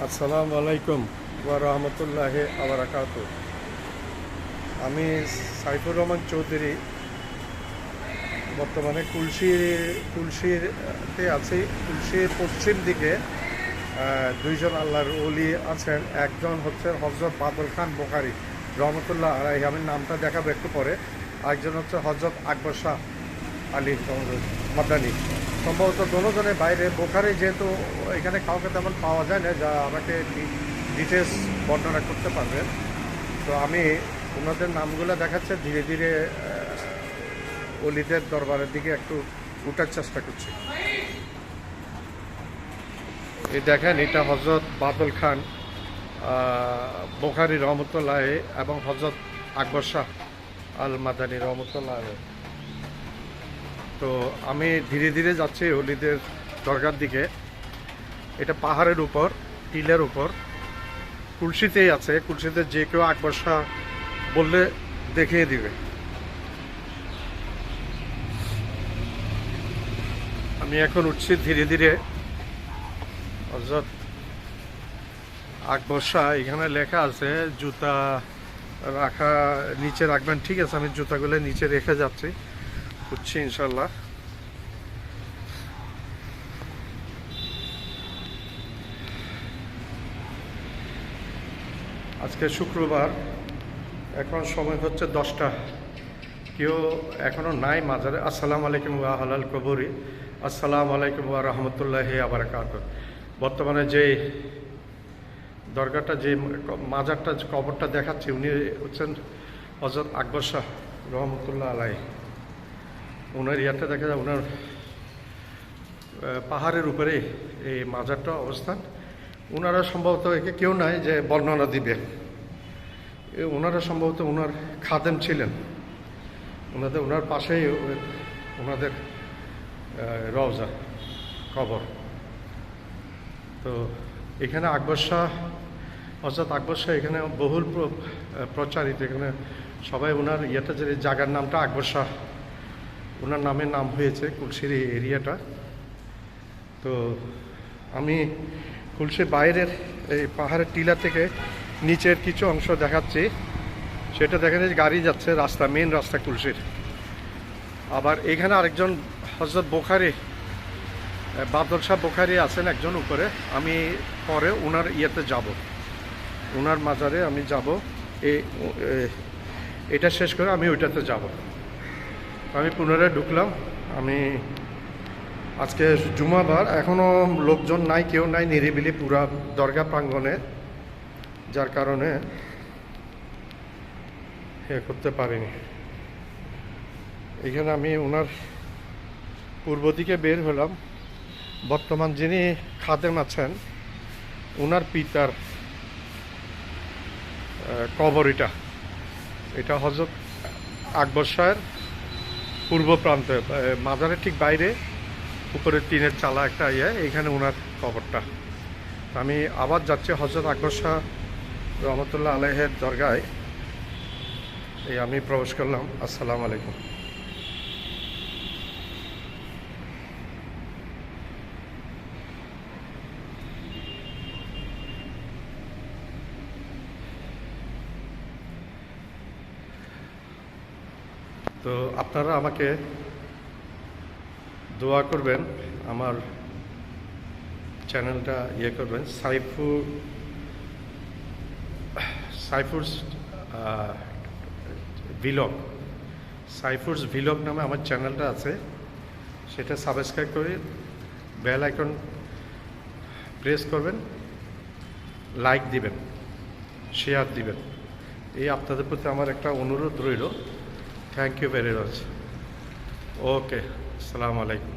আসসালামু আলাইকুম ওয়া রাহমাতুল্লাহি ওয়া বারাকাতুহু। আমি সাইফুর রহমান চৌধুরী বর্তমানে কুলশিতে আছি। কুলশির পশ্চিম দিকে দুইজন আল্লাহর ওলি আছেন। একজন হচ্ছে হযরত বাদল খান বুখারী রহমতুল্লাহ আলাইহি, আমি নামটা দেখাবো একটু পরে। আরেকজন হচ্ছে হযরত আকবর শাহ আলী মাদানী। সম্ভবত দুজনের বাইরে। বুখারী যেহেতু এখানে কাউকে তেমন পাওয়া যায় না যা আমাকে ডিটেলস বর্ণনা করতে পারবেন, তো আমি ওনাদের নামগুলো দেখাচ্ছে। ধীরে ধীরে অলিদের দরবারের দিকে একটু উঠার চেষ্টা করছি। এই দেখেন, এটা হযরত বাদল খান বুখারী রহমতুল্লাহ এবং হযরত আকবর শাহ আল মাদানী রহমতুল্লাহ। তো আমি ধীরে ধীরে যাচ্ছি অলিদের দরগার দিকে। এটা পাহাড়ের উপর, টিলের উপর, কুলশিতেই আছে। কুলশিতে যে কেউ আকবর শাহ বললে দেখিয়ে দিবে। আমি এখন উঠছি ধীরে ধীরে। হযরত আকবর শাহ, এখানে লেখা আছে জুতা রাখা নিচে রাখবেন। ঠিক আছে, আমি জুতাগুলো নিচে রেখে যাচ্ছি, উঠছি ইনশাল্লাহ। আজকে শুক্রবার, এখন সময় হচ্ছে 10টা। কেউ এখনও নাই মাজারে। আসসালামু আলাইকুম ওয়া হালাল কবরি। আসসালামু আলাইকুম ওয়া রাহমাতুল্লাহি ওয়া বারাকাতুহু। বর্তমানে যে দরগাটা, যে মাজারটা, কবরটা দেখাচ্ছি, উনি হচ্ছেন হযরত আকবর শাহ রহমতুল্লাহ আলাইহি। ওনার ইয়াটা দেখা যায়, ওনার পাহাড়ের উপরে এই মাজারটা অবস্থান। ওনারা সম্ভবত, একে কেউ নাই যে বর্ণনা দিবে। ওনারা সম্ভবত ওনার খাদেম ছিলেন। ওনার পাশেই ওনাদের রওজা, কবর। তো এখানে আকবর শাহ, হযরত আকবর শাহ এখানে বহুল প্রচারিত। এখানে সবাই ওনার ইয়েটা, যে জায়গার নামটা আকবর শাহ, ওনার নামে নাম হয়েছে কুলশির এই এরিয়াটা। তো আমি কুলশির বাইরের এই পাহাড়ের টিলা থেকে নিচের কিছু অংশ দেখাচ্ছি। সেটা দেখা যায় গাড়ি যাচ্ছে, রাস্তা, মেন রাস্তা কুলশির। আবার এখানে আরেকজন হযরত বুখারী, বাদল শাহ বুখারী আছেন একজন উপরে। আমি পরে ওনার ইয়েতে যাব, ওনার মাজারে আমি যাব। এটা শেষ করে আমি ওইটাতে যাব। আমি পুনরায় ঢুকলাম। আমি আজকে জুমাবার, এখনও লোকজন নাই, কেউ নাই, নিরিবিলি পুরা দরগা প্রাঙ্গণে, যার কারণে করতে পারিনি। এখানে আমি ওনার পূর্ব দিকে বের হলাম। বর্তমান যিনি খাদেম আছেন, ওনার পিতার কবর এটা হযরত আকবর শাহের পূর্ব প্রান্তে, মাজারের ঠিক বাইরে, উপরে টিনের চালা একটা এইখানে ওনার কবরটা। আমি আবার যাচ্ছি হযরত আকবর শাহ রহমতুল্লাহ আলাইহির দরগায়। আমি প্রবেশ করলাম। আসসালামু আলাইকুম। তো আপনারা আমাকে দোয়া করবেন, আমার চ্যানেলটা করবেন। সাইফুরস ভিলগ নামে আমার চ্যানেলটা আছে। সেটা সাবস্ক্রাইব করে বেল আইকন প্রেস করবেন, লাইক দিবেন, শেয়ার দিবেন। এই আপনাদের প্রতি আমার একটা অনুরোধ রইল। Thank you very much. Okay, আসসালামু আলাইকুম।